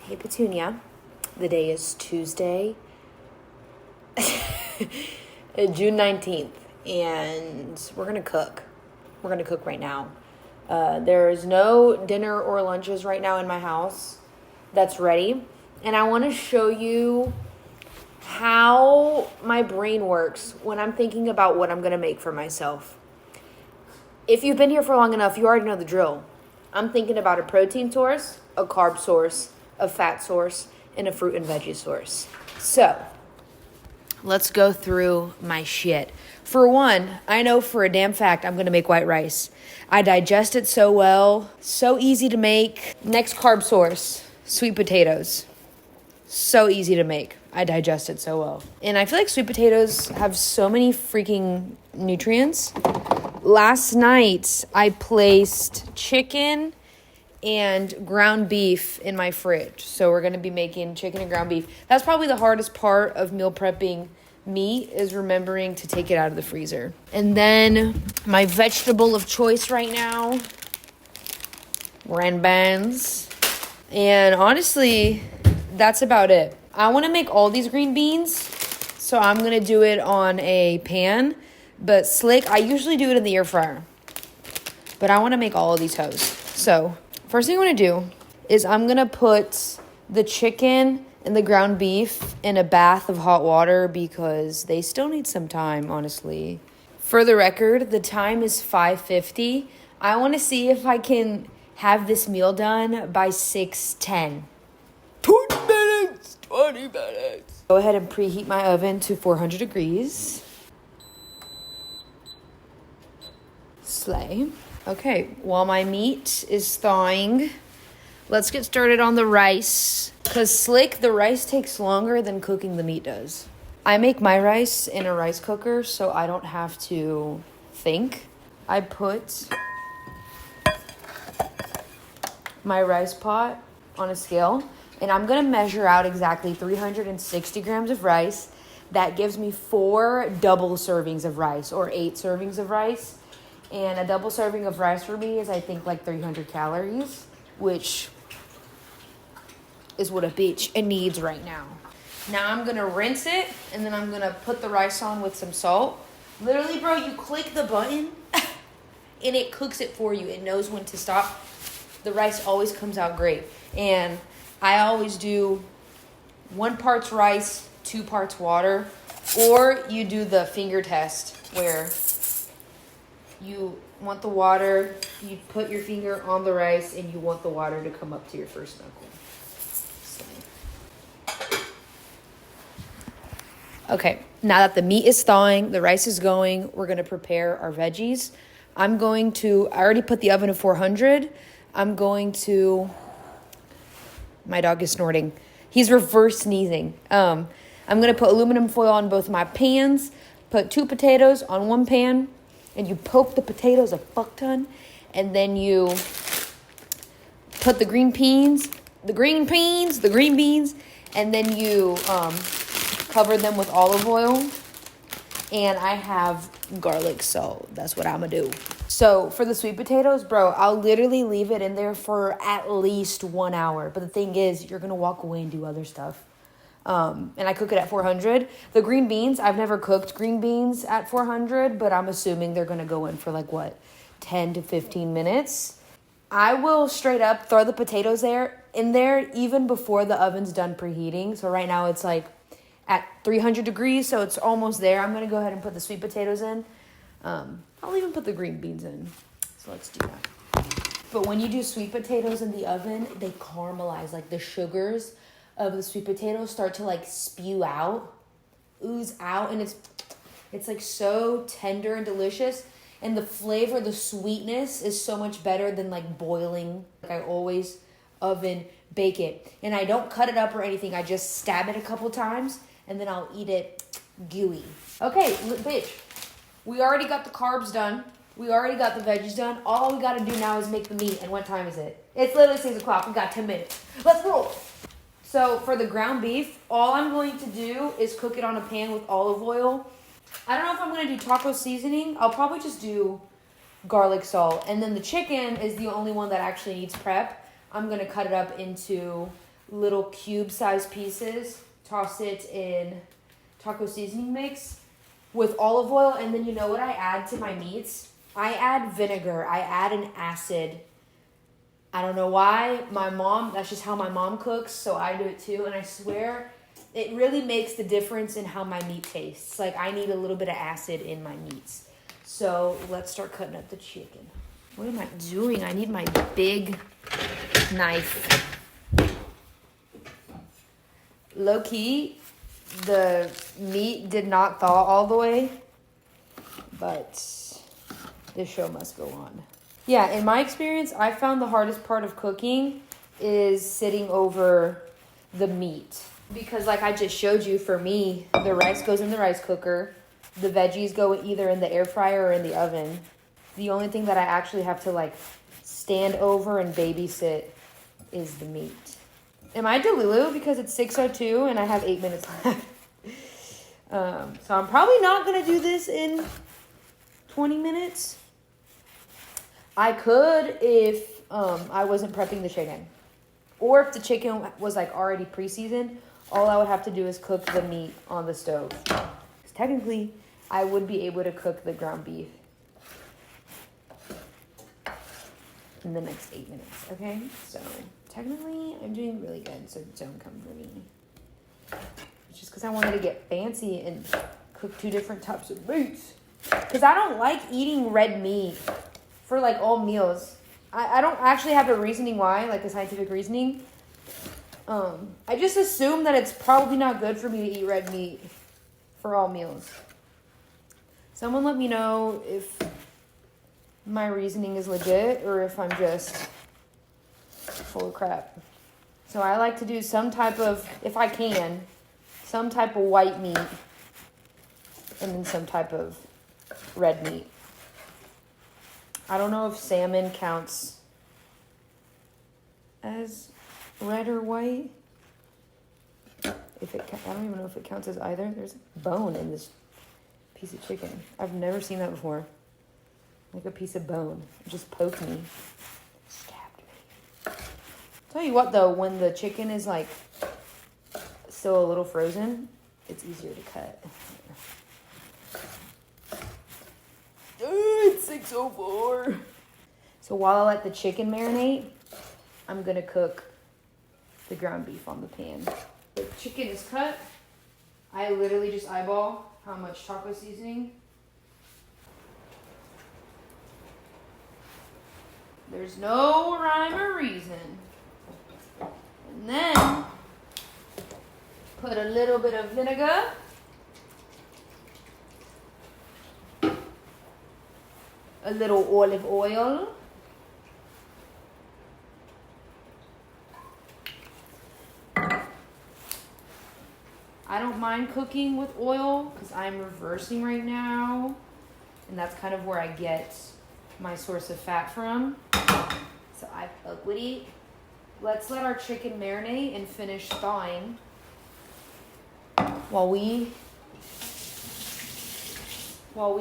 Hey, Petunia. The day is Tuesday, June 19th, and we're going to cook. We're going to cook right now. There's no dinner or lunches right now in my house that's ready, and I want to show you how my brain works when I'm thinking about what I'm going to make for myself. If you've been here for long enough, you already know the drill. I'm thinking about a protein source, a carb source, a fat source, and a fruit and veggie source. So, let's go through my shit. For one, I know for a damn fact I'm going to make white rice. I digest it so well, so easy to make. Next carb source, sweet potatoes. So easy to make. I digest it so well. And I feel like sweet potatoes have so many freaking nutrients. Last night, I placed chicken and ground beef in my fridge. So we're going to be making chicken and ground beef. That's probably the hardest part of meal prepping meat, is remembering to take it out of the freezer. And then my vegetable of choice right now, red beans. And honestly, that's about it. I want to make all these green beans, so I'm going to do it on a pan. But slick, I usually do it in the air fryer. But I want to make all of these hoes. So first thing I'm going to do is I'm going to put the chicken and the ground beef in a bath of hot water because they still need some time, honestly. For the record, the time is 5:50. I want to see if I can have this meal done by 6:10. 20 minutes. Go ahead and preheat my oven to 400 degrees. Slay. Okay, while my meat is thawing, let's get started on the rice. Because slick, the rice takes longer than cooking the meat does. I make my rice in a rice cooker so I don't have to think. I put my rice pot on a scale, and I'm going to measure out exactly 360 grams of rice. That gives me 4 double servings of rice, or 8 servings of rice. And a double serving of rice for me is, I think, like 300 calories, which is what a bitch needs right now. Now I'm going to rinse it, and then I'm going to put the rice on with some salt. Literally, bro, you click the button, and it cooks it for you. It knows when to stop. The rice always comes out great. And I always do 1 part rice, 2 parts water, or you do the finger test where you want the water, you put your finger on the rice, and you want the water to come up to your first knuckle. Okay, now that the meat is thawing, the rice is going, we're going to prepare our veggies. I already put the oven at 400. My dog is snorting. He's reverse sneezing. I'm going to put aluminum foil on both my pans, put 2 potatoes on 1 pan, and you poke the potatoes a fuck ton, and then you put the green beans, and then you cover them with olive oil, and I have garlic salt. That's what I'm gonna do. So for the sweet potatoes, bro, I'll literally leave it in there for at least 1 hour. But the thing is, you're gonna walk away and do other stuff. And I cook it at 400. The green beans, I've never cooked green beans at 400, but I'm assuming they're going to go in for 10 to 15 minutes. I will straight up throw the potatoes in there even before the oven's done preheating. So right now it's at 300 degrees, so it's almost there. I'm going to go ahead and put the sweet potatoes in. I'll even put the green beans in. So let's do that. But when you do sweet potatoes in the oven, they caramelize, the sugars of the sweet potatoes start to spew out, ooze out, and it's so tender and delicious, and the flavor, the sweetness is so much better than boiling. I always oven bake it, and I don't cut it up or anything. I just stab it a couple times, and then I'll eat it gooey. Okay, bitch, we already got the carbs done. We already got the veggies done. All we got to do now is make the meat. And what time is it? It's literally 6 o'clock. We got 10 minutes. Let's roll. So for the ground beef, all I'm going to do is cook it on a pan with olive oil. I don't know if I'm going to do taco seasoning. I'll probably just do garlic salt. And then the chicken is the only one that actually needs prep. I'm going to cut it up into little cube-sized pieces, toss it in taco seasoning mix with olive oil, and then you know what I add to my meats? I add vinegar. I add an acid. I don't know why. My mom, that's just how my mom cooks, so I do it too, and I swear it really makes the difference in how my meat tastes. Like, I need a little bit of acid in my meats. So let's start cutting up the chicken. What am I doing? I need my big knife. Low key, the meat did not thaw all the way, but this show must go on. Yeah, in my experience, I found the hardest part of cooking is sitting over the meat. Because like I just showed you, for me, the rice goes in the rice cooker. The veggies go either in the air fryer or in the oven. The only thing that I actually have to like stand over and babysit is the meat. Am I Delulu because it's 6:02 and I have 8 minutes left? So I'm probably not going to do this in 20 minutes. I could if I wasn't prepping the chicken. Or if the chicken was like already pre-seasoned, all I would have to do is cook the meat on the stove. Because technically, I would be able to cook the ground beef in the next 8 minutes, okay? So technically, I'm doing really good, so don't come for me. It's just because I wanted to get fancy and cook 2 different types of meats. Because I don't like eating red meat for like all meals. I don't actually have a reasoning why, like a scientific reasoning. I just assume that it's probably not good for me to eat red meat for all meals. Someone let me know if my reasoning is legit or if I'm just full of crap. So I like to do some type of, if I can, some type of white meat and then some type of red meat. I don't know if salmon counts as red or white. I don't even know if it counts as either. There's a bone in this piece of chicken. I've never seen that before. Like a piece of bone. It just poked me. Stabbed me. Tell you what though, when the chicken is like still a little frozen, it's easier to cut. It's 6:04. So while I let the chicken marinate, I'm gonna cook the ground beef on the pan. The chicken is cut. I literally just eyeball how much taco seasoning. There's no rhyme or reason. And then put a little bit of vinegar. A little olive oil. I don't mind cooking with oil because I'm reversing right now. And that's kind of where I get my source of fat from. So I fuck with it. Let's let our chicken marinate and finish thawing while we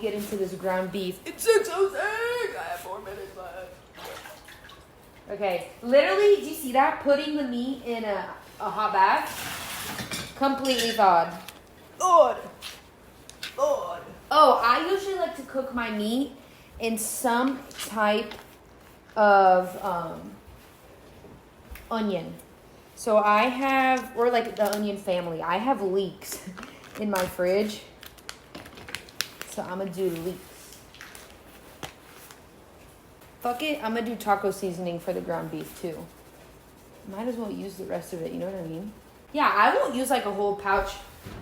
get into this ground beef. It's 6:06. I have 4 minutes left. Okay, literally, do you see that? Putting the meat in a hot bath, completely thawed. Lord. Oh, I usually like to cook my meat in some type of onion. So I have, or like the onion family. I have leeks in my fridge. So I'm gonna do leeks. Fuck it, I'm gonna do taco seasoning for the ground beef too. Might as well use the rest of it, you know what I mean? Yeah, I won't use like a whole pouch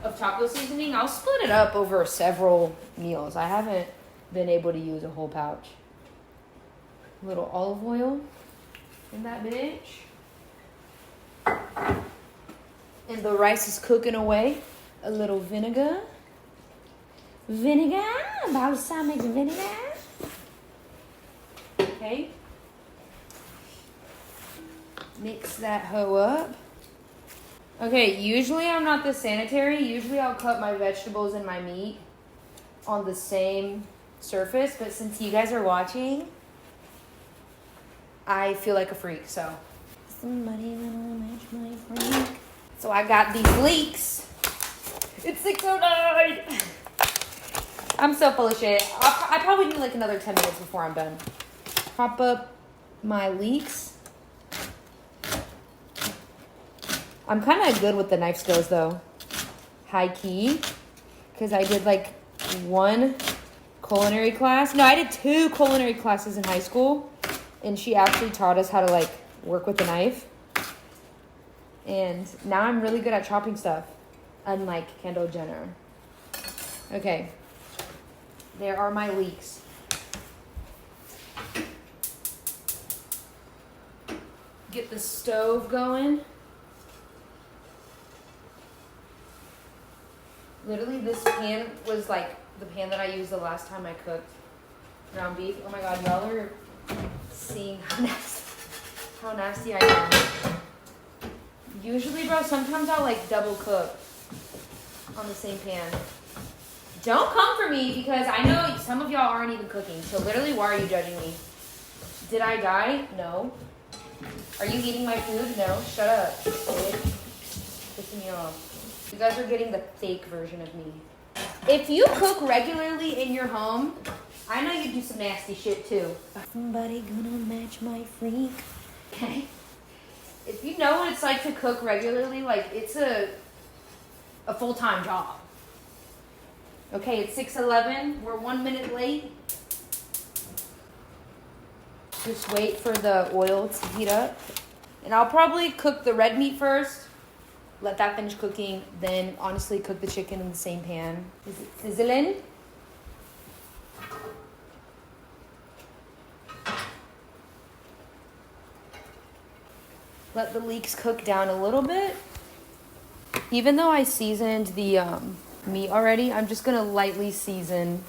of taco seasoning. I'll split it up over several meals. I haven't been able to use a whole pouch. A little olive oil in that bitch. And the rice is cooking away. A little vinegar. Balsamic vinegar. Okay. Mix that hoe up. Okay, usually I'm not this sanitary. Usually I'll cut my vegetables and my meat on the same surface, but since you guys are watching, I feel like a freak, so Somebody gonna match my freak. So I got these leeks. It's 6:09. I'm so full of shit. I probably need like another 10 minutes before I'm done. Pop up my leeks. I'm kind of good with the knife skills though. High key. Because I did like one culinary class. No, I did 2 culinary classes in high school. And she actually taught us how to like work with the knife. And now I'm really good at chopping stuff. Unlike Kendall Jenner. Okay. There are my leeks. Get the stove going. Literally, this pan was like the pan that I used the last time I cooked ground beef. Oh my god, y'all are seeing how nasty I am. Usually, bro, sometimes I'll like double cook on the same pan. Don't come for me because I know some of y'all aren't even cooking. So literally, why are you judging me? Did I die? No. Are you eating my food? No. Shut up. Pissing me off. You guys are getting the fake version of me. If you cook regularly in your home, I know you do some nasty shit too. Somebody gonna match my freak. Okay. If you know what it's like to cook regularly, like it's a full-time job. Okay, it's 6:11. We're 1 minute late. Just wait for the oil to heat up. And I'll probably cook the red meat first. Let that finish cooking. Then, honestly, cook the chicken in the same pan. Is it sizzling? Let the leeks cook down a little bit. Even though I seasoned the meat already, I'm just going to lightly season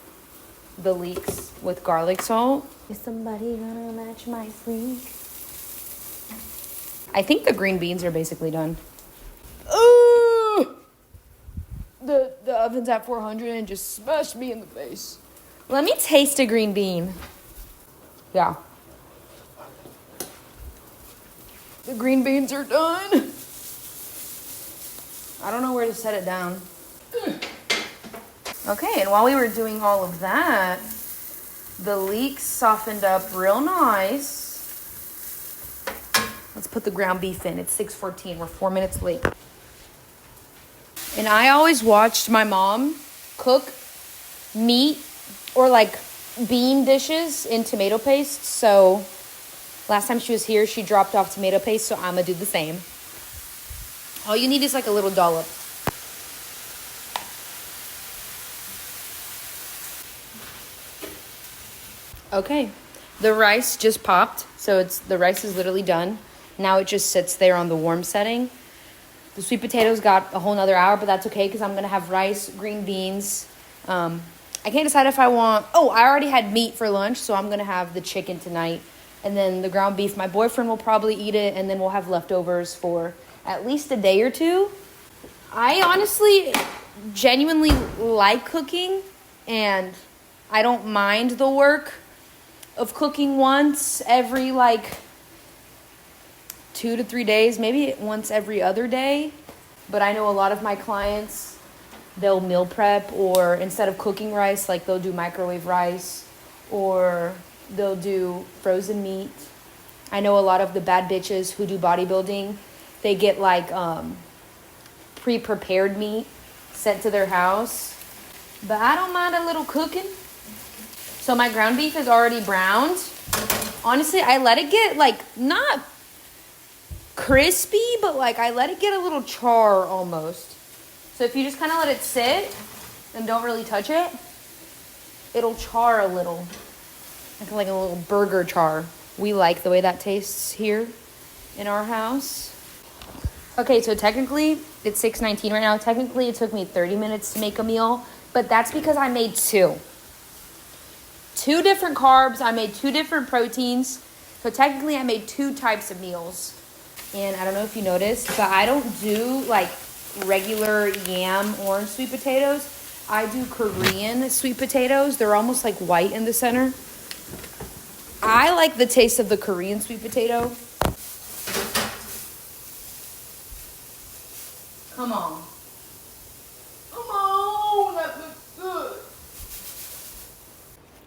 the leeks with garlic salt. Is somebody gonna match my freak? I think the green beans are basically done. Oh! The oven's at 400 and just smashed me in the face. Let me taste a green bean. Yeah. The green beans are done. I don't know where to set it down. Okay, and while we were doing all of that, the leeks softened up real nice. Let's put the ground beef in. It's 6:14. We're 4 minutes late. And I always watched my mom cook meat or like bean dishes in tomato paste. So last time she was here, she dropped off tomato paste. So I'm going to do the same. All you need is like a little dollop. Okay, the rice just popped, so the rice is literally done. Now it just sits there on the warm setting. The sweet potatoes got a whole nother hour, but that's okay because I'm going to have rice, green beans. I can't decide if I want... Oh, I already had meat for lunch, so I'm going to have the chicken tonight. And then the ground beef, my boyfriend will probably eat it, and then we'll have leftovers for at least a day or two. I honestly, genuinely like cooking, and I don't mind the work of cooking once every like 2 to 3 days, maybe once every other day. But I know a lot of my clients, they'll meal prep, or instead of cooking rice, like they'll do microwave rice, or they'll do frozen meat. I know a lot of the bad bitches who do bodybuilding, they get like pre-prepared meat sent to their house. But I don't mind a little cooking. So my ground beef is already browned. Honestly, I let it get like not crispy, but like I let it get a little char almost. So if you just kind of let it sit and don't really touch it, it'll char a little. Like a little burger char. We like the way that tastes here in our house. Okay, so technically it's 6:19 right now. Technically it took me 30 minutes to make a meal, but that's because I made two different carbs. I made 2 different proteins. So technically I made 2 types of meals. And I don't know if you noticed, but I don't do like regular yam orange sweet potatoes. I do Korean sweet potatoes. They're almost like white in the center. I like the taste of the Korean sweet potato. Come on. Come on, that looks good.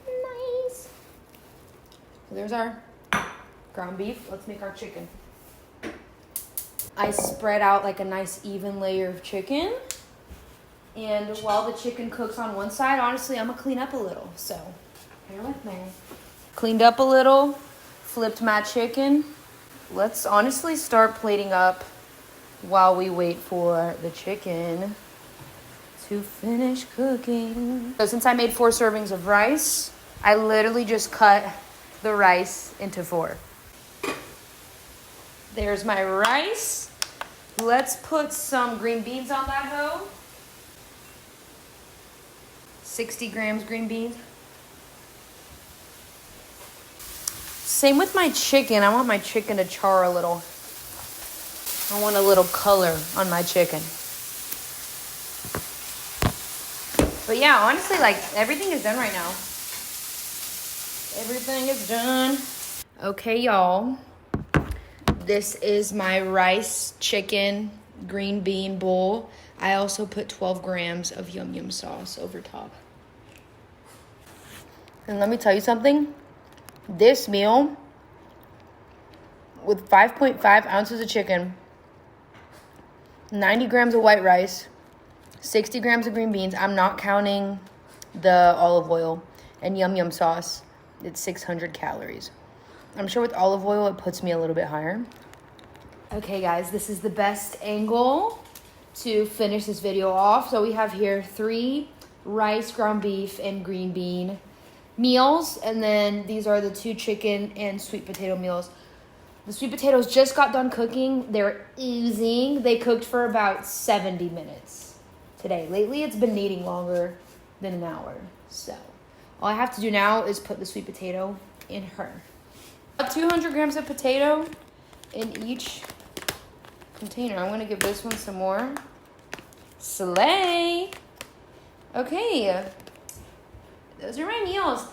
Nice. So there's our ground beef. Let's make our chicken. I spread out like a nice even layer of chicken. And while the chicken cooks on one side, honestly, I'm gonna clean up a little. So bear with me. Cleaned up a little, flipped my chicken. Let's honestly start plating up while we wait for the chicken to finish cooking. So since I made 4 servings of rice, I literally just cut the rice into 4. There's my rice. Let's put some green beans on that hoe. 60 grams green beans. Same with my chicken. I want my chicken to char a little. I want a little color on my chicken. But yeah, honestly, like everything is done right now. Everything is done. Okay, y'all. This is my rice, chicken, green bean bowl. I also put 12 grams of yum yum sauce over top. And let me tell you something. This meal with 5.5 ounces of chicken, 90 grams of white rice, 60 grams of green beans. I'm not counting the olive oil and yum yum sauce. It's 600 calories. I'm sure with olive oil, it puts me a little bit higher. Okay, guys, this is the best angle to finish this video off. So we have here 3 rice, ground beef, and green bean meals. And then these are the 2 chicken and sweet potato meals. The sweet potatoes just got done cooking. They're oozing. They cooked for about 70 minutes today. Lately, it's been needing longer than an hour. So all I have to do now is put the sweet potato in her. About 200 grams of potato in each container. I'm going to give this one some more. Slay. Okay. Those are my meals.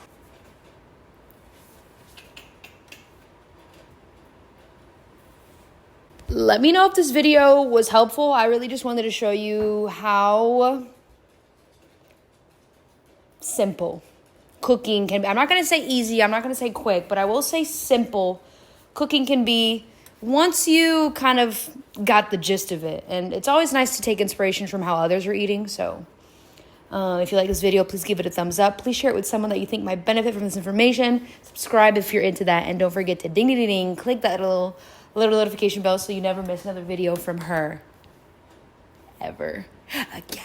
Let me know if this video was helpful. I really just wanted to show you how simple cooking can be. I'm not going to say easy. I'm not going to say quick, but I will say simple cooking can be once you kind of got the gist of it. And it's always nice to take inspiration from how others are eating. So if you like this video, please give it a thumbs up. Please share it with someone that you think might benefit from this information. Subscribe if you're into that. And don't forget to ding, ding, ding, ding. Click that little notification bell so you never miss another video from her. Ever again.